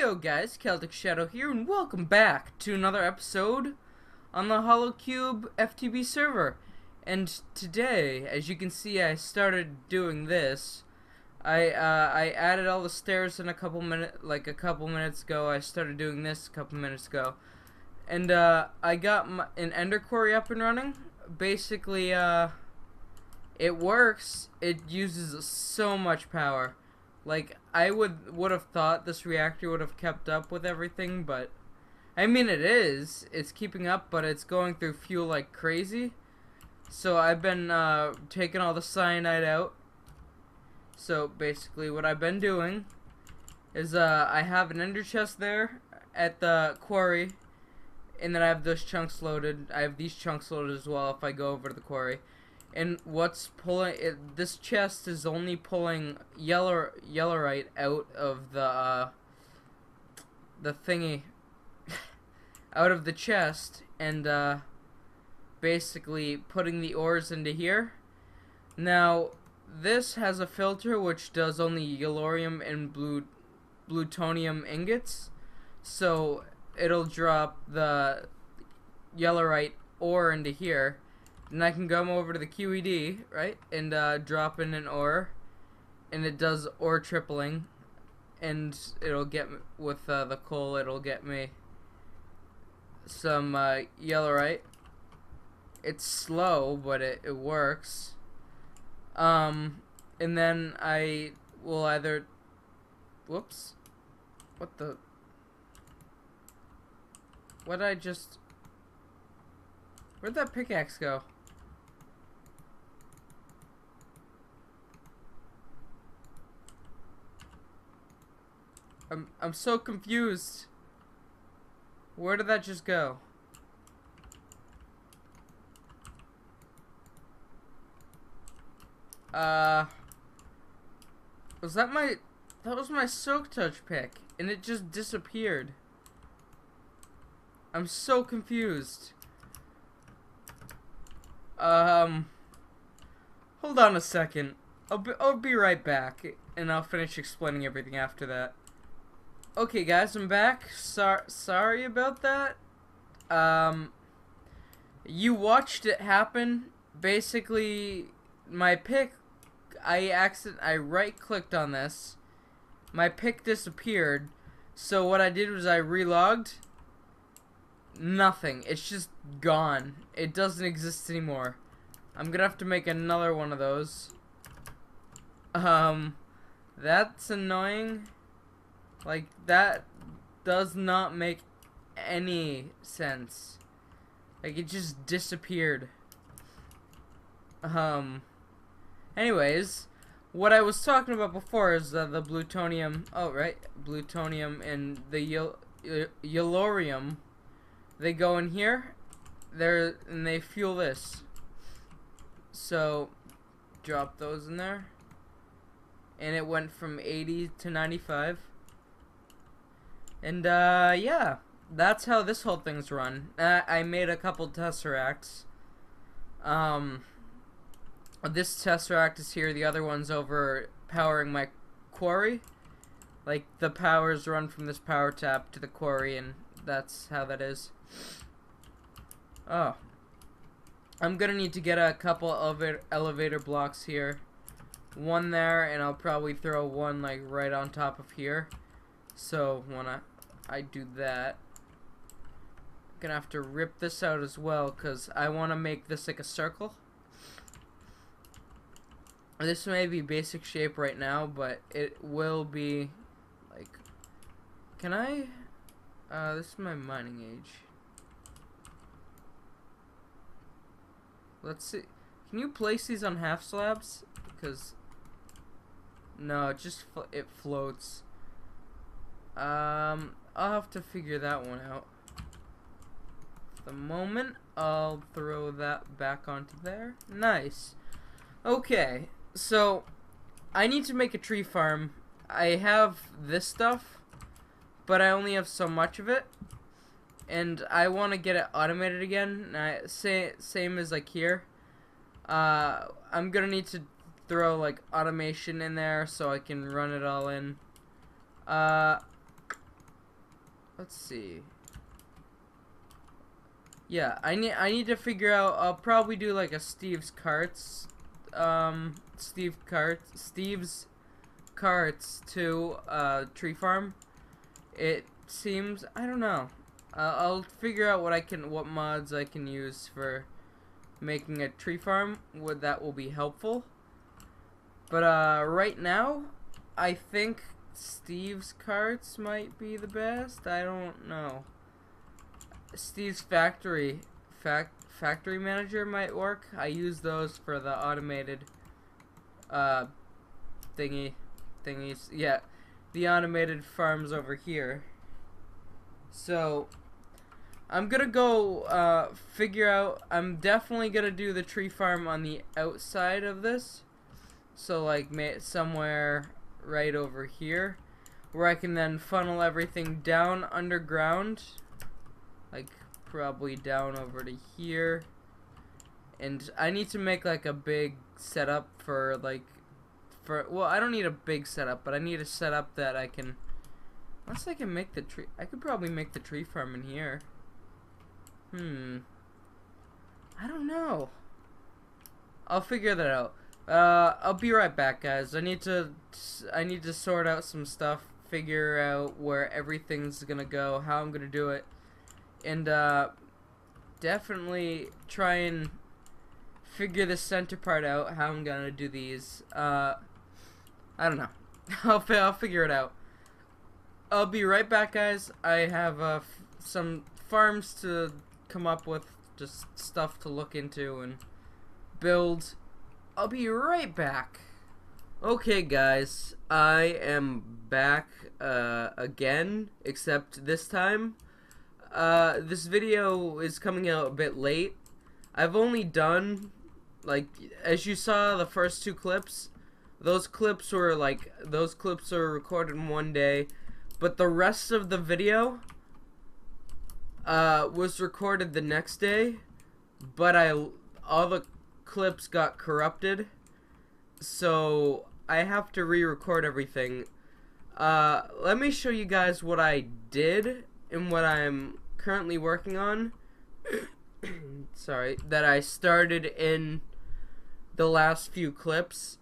Yo guys, Celticshadow here, and welcome back to another episode on the HoloCube FTB server. And today, as you can see, I started doing this. I added all the stairs in a couple minutes ago. I started doing this a couple minutes ago, and I got an Ender Quarry up and running. Basically, it works. It uses so much power. Like, I would have thought this reactor would have kept up with everything, but I mean it's keeping up, but it's going through fuel like crazy. So I've been taking all the cyanide out. So basically what I've been doing is I have an ender chest there at the quarry, and then I have those chunks loaded. I have these chunks loaded as well if I go over to the quarry. And what's pulling it? This chest is only pulling yellowite out of the thingy, out of the chest, and basically putting the ores into here. Now this has a filter which does only yellorium and plutonium ingots, so it'll drop the yellowite ore into here. And I can come over to the QED, right, and drop in an ore, and it does ore tripling, and it'll get with the coal. It'll get me some yellowite. It's slow, but it works. And then I will either, whoops, what the, what I just, where'd that pickaxe go? I'm so confused. Where did that just go? Was that my... That was my Silk Touch pick, and it just disappeared. I'm so confused. Hold on a second. I'll be right back, and I'll finish explaining everything after that. Okay, guys, I'm back. Sorry about that. You watched it happen. Basically, my pick, I right-clicked on this. My pick disappeared. So what I did was I relogged. Nothing. It's just gone. It doesn't exist anymore. I'm gonna have to make another one of those. That's annoying. Like, that does not make any sense. Like, it just disappeared. Anyways, what I was talking about before is the plutonium. Oh, right. Plutonium and the yellorium. They go in here. And they fuel this. So, drop those in there. And it went from 80 to 95. And, yeah, that's how this whole thing's run. I made a couple tesseracts. This tesseract is here, the other one's over powering my quarry. Like, the powers run from this power tap to the quarry, and that's how that is. Oh. I'm gonna need to get a couple of elevator blocks here. One there, and I'll probably throw one, like, right on top of here. So when I do that, I'm gonna have to rip this out as well, because I want to make this like a circle. This may be basic shape right now, but it will be like, can I, this is my mining age. Let's see, can you place these on half slabs? Because, no, it floats. I'll have to figure that one out. For the moment, I'll throw that back onto there. Nice. Okay, so I need to make a tree farm. I have this stuff, but I only have so much of it, and I want to get it automated again. Same as like here. I'm gonna need to throw like automation in there so I can run it all in. let's see. Yeah, I need to figure out. I'll probably do like a Steve's Carts to tree farm. It seems, I don't know. I'll figure out what mods I can use for making a tree farm. That will be helpful. But right now, I think Steve's Carts might be the best. I don't know. Steve's Factory Manager might work. I use those for the automated thingies. Yeah, the automated farms over here. So I'm gonna go figure out. I'm definitely gonna do the tree farm on the outside of this. So like somewhere right over here, where I can then funnel everything down underground. Like probably down over to here. And I need to make like a big setup for well, I don't need a big setup, but I need a setup that I can, unless I can make the tree, I could probably make the tree farm in here. I don't know. I'll figure that out. I'll be right back, guys. I need to sort out some stuff, figure out where everything's gonna go, how I'm gonna do it. And definitely try and figure the center part out, how I'm gonna do these. I don't know. I'll figure it out. I'll be right back, guys. I have some farms to come up with, just stuff to look into and build. I'll be right back. Okay, guys, I am back again, except this time this video is coming out a bit late. I've only done, like, as you saw the first two clips, those clips were recorded in one day, but the rest of the video was recorded the next day, but all the clips got corrupted, so I have to re-record everything. Let me show you guys what I did and what I'm currently working on. Sorry, that I started in the last few clips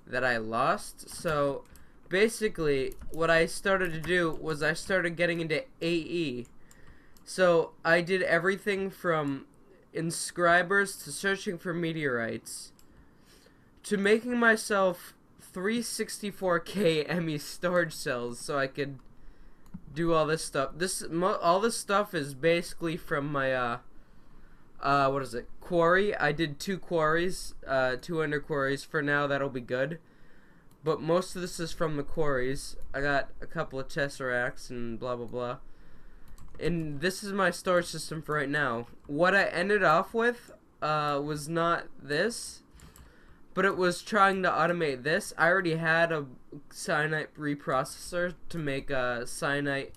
that I lost. So basically what I started to do was I started getting into AE. So I did everything from inscribers to searching for meteorites to making myself 364K ME storage cells so I could do all this stuff. All this stuff is basically from my what is it, quarry. I did 2 quarries, 200 quarries. For now that'll be good, but most of this is from the quarries. I got a couple of tesseracts and blah blah blah, and this is my storage system for right now. What I ended off with was not this, but it was trying to automate this. I already had a cyanite reprocessor to make cyanite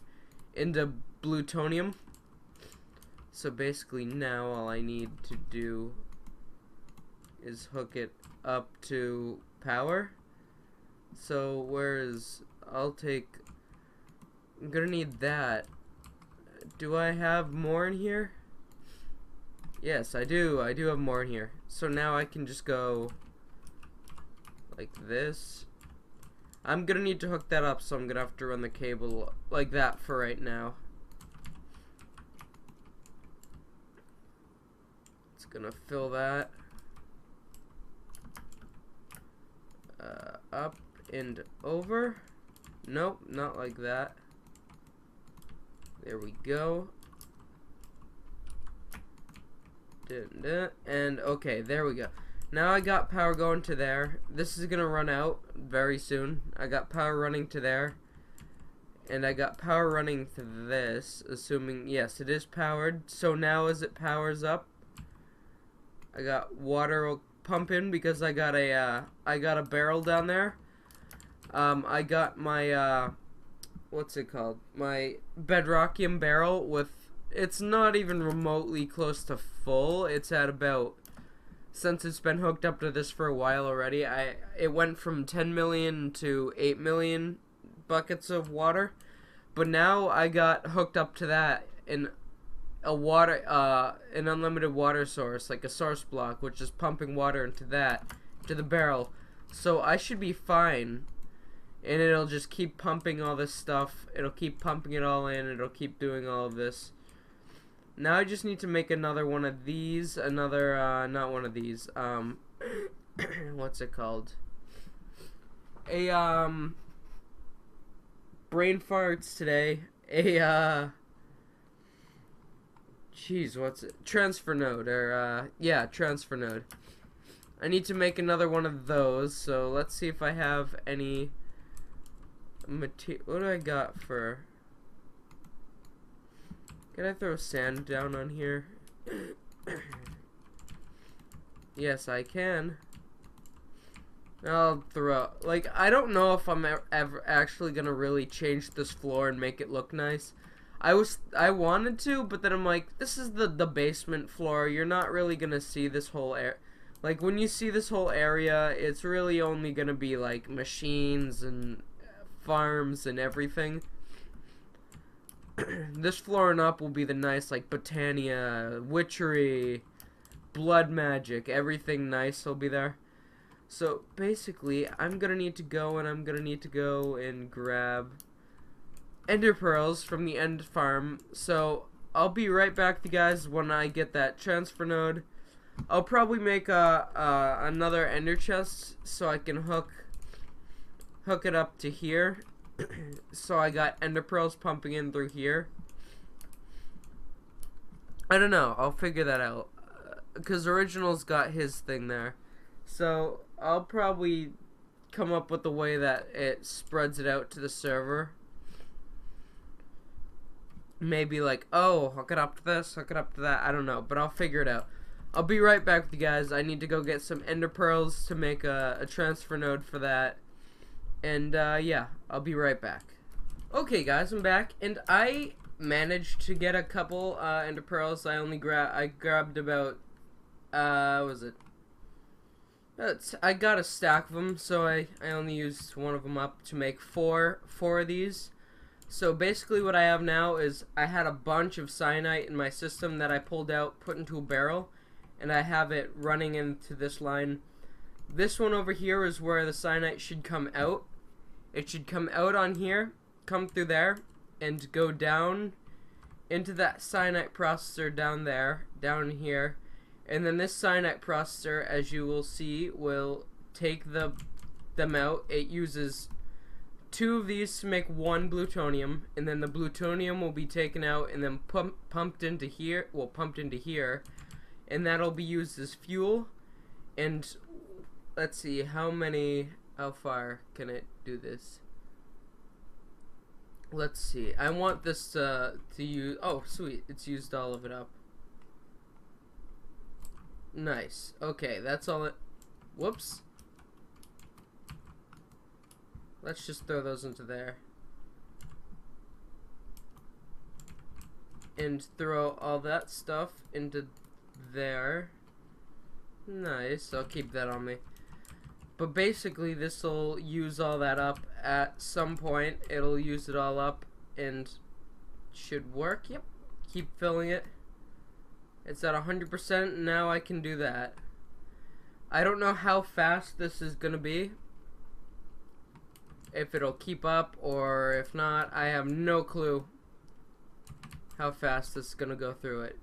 into plutonium. So basically now all I need to do is hook it up to power. So I'm gonna need that. Do I have more in here? Yes, I do. I do have more in here. So now I can just go like this. I'm gonna need to hook that up, so I'm gonna have to run the cable like that for right now. It's gonna fill that up and over. Nope, not like that. There we go. And okay, there we go. Now I got power going to there. This is gonna run out very soon. I got power running to there, and I got power running to this, assuming, yes, it is powered. So now as it powers up, I got water pumping because I got a barrel down there. I got my what's it called? My bedrockium barrel with, it's not even remotely close to full. It's at about, since it's been hooked up to this for a while already, it went from 10 million to 8 million buckets of water. But now I got hooked up to that in an unlimited water source, like a source block, which is pumping water into the barrel. So I should be fine, and it'll just keep pumping all this stuff. It'll keep pumping it all in. It'll keep doing all of this. Now I just need to make another one of these. Not one of these. What's it called? Brain farts today. Jeez, what's it? Transfer node, transfer node. I need to make another one of those, so let's see if I have any material. What do I got for... Can I throw sand down on here? Yes, I can. I'll throw... Like, I don't know if I'm ever actually gonna really change this floor and make it look nice. I wanted to, but then I'm like, this is the basement floor. You're not really gonna see this whole area. Like, when you see this whole area, it's really only gonna be like machines and farms and everything. This floor and up will be the nice, like, Botania, Witchery, Blood Magic, everything nice will be there. So basically, I'm gonna need to go and grab ender pearls from the end farm. So I'll be right back with you guys when I get that transfer node. I'll probably make another ender chest so I can hook it up to here. So I got ender pearls pumping in through here. I don't know. I'll figure that out. Because Original's got his thing there. So I'll probably come up with a way that it spreads it out to the server. Maybe like, oh, hook it up to this, hook it up to that. I don't know, but I'll figure it out. I'll be right back with you guys. I need to go get some ender pearls to make a transfer node for that. And yeah, I'll be right back. Okay guys, I'm back, and I managed to get a couple ender pearls. I grabbed about I got a stack of them, so I only used one of them up to make four of these. So basically what I have now is I had a bunch of cyanite in my system that I pulled out, put into a barrel, and I have it running into this line. This one over here is where the cyanite should come out. It should come out on here, come through there, and go down into that cyanite processor down there, down here. And then this cyanite processor, as you will see, will take them out. It uses 2 of these to make 1 plutonium, and then the plutonium will be taken out and then pumped into here, and that'll be used as fuel. And let's see, how far can it do this? Let's see. I want this to use, oh sweet, it's used all of it up. Nice. Okay, that's all it, whoops. Let's just throw those into there. And throw all that stuff into there. Nice, I'll keep that on me. But basically, this will use all that up at some point. It'll use it all up and should work. Yep. Keep filling it. It's at 100%. Now I can do that. I don't know how fast this is going to be. If it'll keep up or if not. I have no clue how fast this is going to go through it.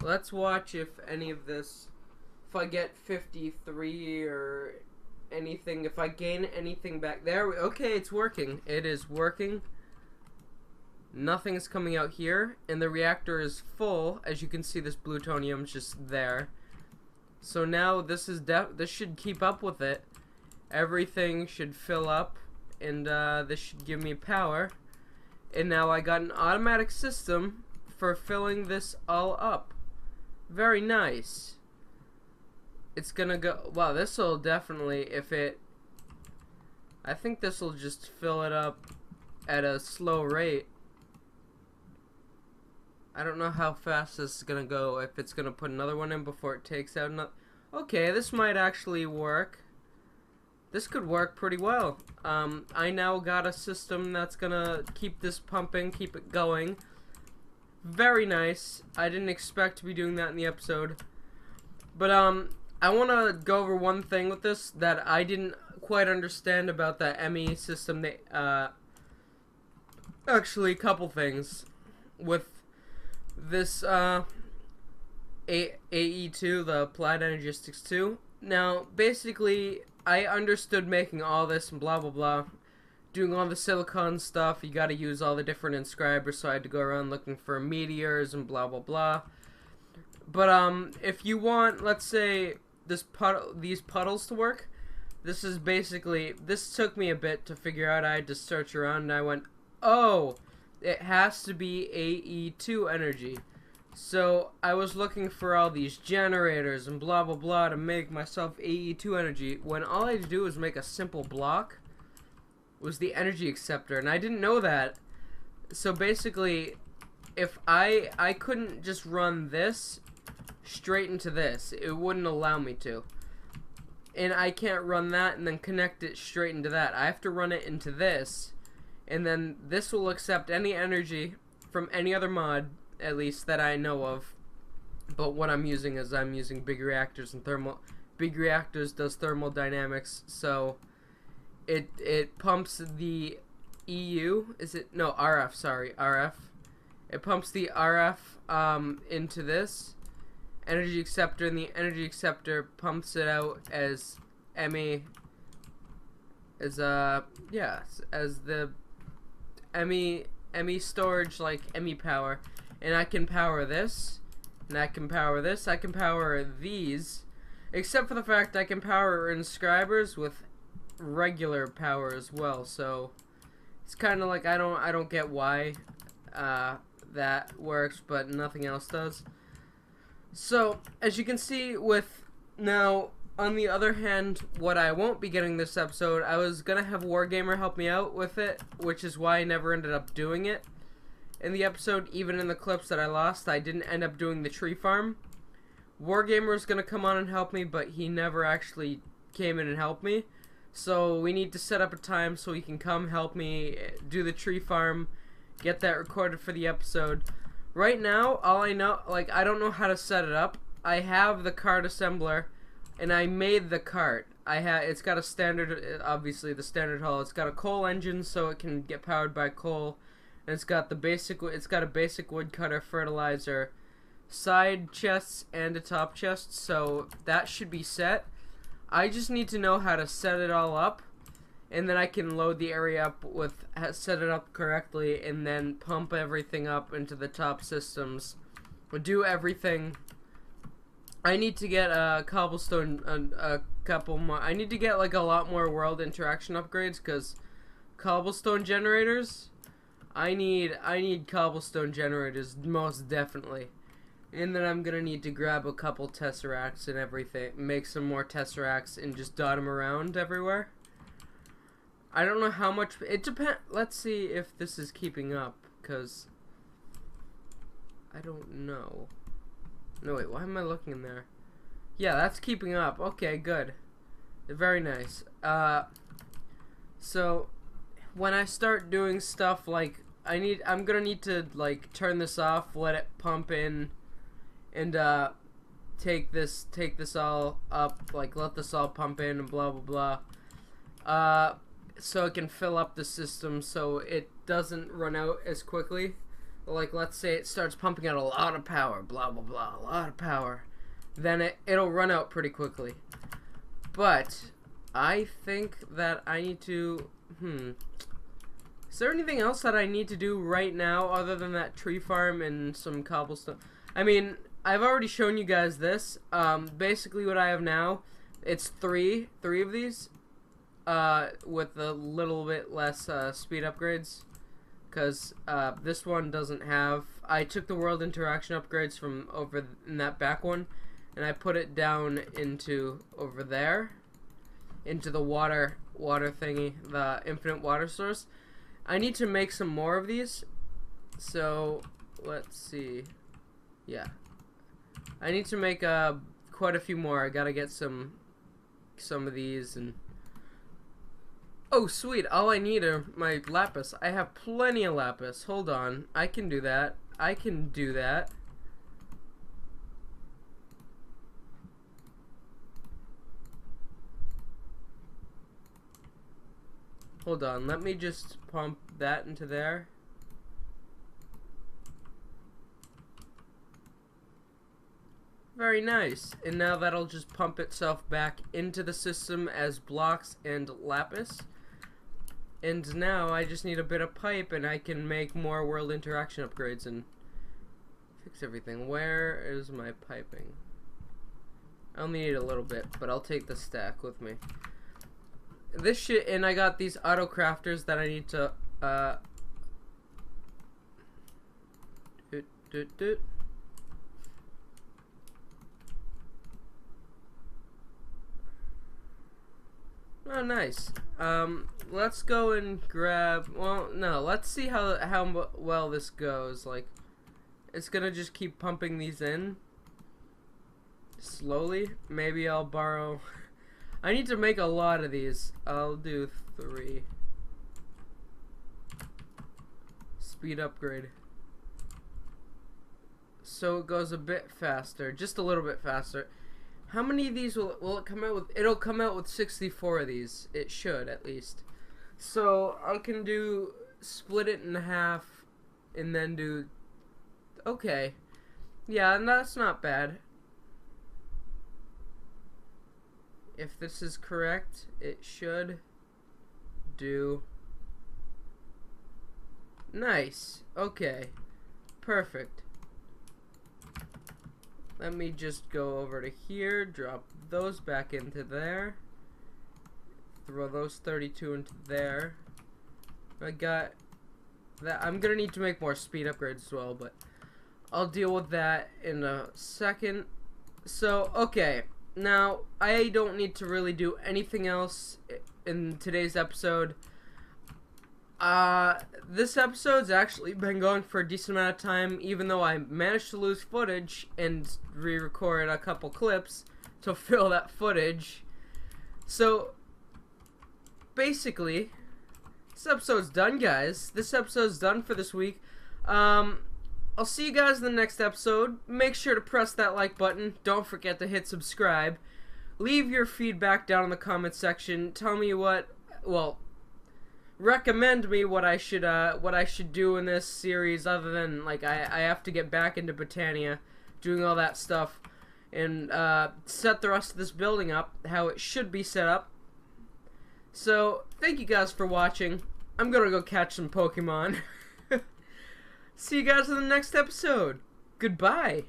Let's watch if any of this, if I get 53 or anything, if I gain anything back there. Okay, it's working. It is working. Nothing is coming out here, and the reactor is full. As you can see, this plutonium's just there. So now this should keep up with it. Everything should fill up, and this should give me power. And now I got an automatic system for filling this all up. Very nice. It's gonna go, wow, this will definitely, I think this will just fill it up at a slow rate. I don't know how fast this is gonna go, if it's gonna put another one in before it takes out another. Okay, this might actually work. This could work pretty well. I now got a system that's gonna keep this pumping, keep it going. Very nice. I didn't expect to be doing that in the episode. But, I want to go over one thing with this that I didn't quite understand about the ME system. Actually, a couple things with this, AE2, the Applied Energistics 2. Now, basically, I understood making all this and blah blah blah, doing all the silicon stuff. You gotta use all the different inscribers, so I had to go around looking for meteors and blah blah blah. But if you want, let's say, these puddles to work, this took me a bit to figure out. I had to search around and I went, oh, it has to be AE2 energy. So I was looking for all these generators and blah blah blah to make myself AE2 energy, when all I had to do was make a simple block, was the energy acceptor, and I didn't know that. So basically, if I couldn't just run this straight into this, it wouldn't allow me to. And I can't run that and then connect it straight into that. I have to run it into this, and then this will accept any energy from any other mod, at least that I know of. But what I'm using is big reactors and big reactors does thermodynamics, so it pumps the RF, sorry, RF. It pumps the RF into this energy acceptor, and the energy acceptor pumps it out as ME, as the ME storage, like ME power. And I can power this, and I can power this, I can power these, except for the fact I can power inscribers with regular power as well. So it's kind of like I don't get why that works, but nothing else does. So as you can see, now on the other hand, what I won't be getting this episode, I was gonna have Wargamer help me out with it, which is why I never ended up doing it in the episode. Even in the clips that I lost, I didn't end up doing the tree farm. Wargamer was gonna come on and help me, but he never actually came in and helped me. So we need to set up a time so he can come help me do the tree farm, get that recorded for the episode. Right now, all I know, like, I don't know how to set it up. I have the cart assembler, and I made the cart. It's got a standard, obviously the standard hull. It's got a coal engine, so it can get powered by coal. And it's got a basic woodcutter, fertilizer, side chests, and a top chest. So that should be set. I just need to know how to set it all up, and then I can load the area up set it up correctly, and then pump everything up into the top systems. Do everything. I need to get a cobblestone, a couple more. I need to get like a lot more world interaction upgrades, because cobblestone generators, I need cobblestone generators most definitely. And then I'm gonna need to grab a couple tesseracts and everything, make some more tesseracts and just dot them around everywhere. I don't know how much, it depends. Let's see if this is keeping up, because I don't know. No, wait, why am I looking in there? Yeah, that's keeping up. Okay, good. Very nice. So when I start doing stuff like, I'm gonna need to like turn this off, let it pump in, and take this all up, like let this all pump in and blah blah blah. So it can fill up the system so it doesn't run out as quickly. Like, let's say it starts pumping out a lot of power, blah blah blah, a lot of power, then it'll run out pretty quickly. But I think that I need to is there anything else that I need to do right now other than that tree farm and some cobblestone? I mean, I've already shown you guys this. Basically what I have now, it's three of these, with a little bit less speed upgrades, because this one doesn't have. I took the world interaction upgrades from over in that back one, and I put it down into over there, into the water thingy, the infinite water source. I need to make some more of these, so let's see. Yeah, I need to make quite a few more. I gotta get some of these. And oh sweet, all I need are my lapis. I have plenty of lapis. Hold on, I can do that. I can do that. Hold on, let me just pump that into there. Very nice. And now that'll just pump itself back into the system as blocks and lapis. And now I just need a bit of pipe and I can make more world interaction upgrades and fix everything. Where is my piping? I only need a little bit, but I'll take the stack with me. This shit, and I got these auto crafters that I need to Oh, nice. Let's go and grab. Well, no. Let's see how well this goes. Like, it's gonna just keep pumping these in slowly. Maybe I'll borrow. I need to make a lot of these. I'll do 3. Speed upgrade. So it goes a bit faster, just a little bit faster. How many of these will it come out with? It'll come out with 64 of these. It should, at least. So I can do split it in half and then do. Okay. Yeah, and that's not bad. If this is correct, it should do. Nice. Okay. Perfect. Let me just go over to here, drop those back into there. Throw those 32 into there. I got that. I'm gonna need to make more speed upgrades as well, but I'll deal with that in a second. So, okay. Now, I don't need to really do anything else in today's episode. This episode's actually been going for a decent amount of time, even though I managed to lose footage and re-record a couple clips to fill that footage. So, basically, this episode's done, guys. This episode's done for this week. I'll see you guys in the next episode. Make sure to press that like button. Don't forget to hit subscribe. Leave your feedback down in the comment section. Tell me recommend me what I should do in this series, other than like I have to get back into Britannia, doing all that stuff, and set the rest of this building up how it should be set up. So thank you guys for watching. I'm gonna go catch some Pokemon. See you guys in the next episode. Goodbye.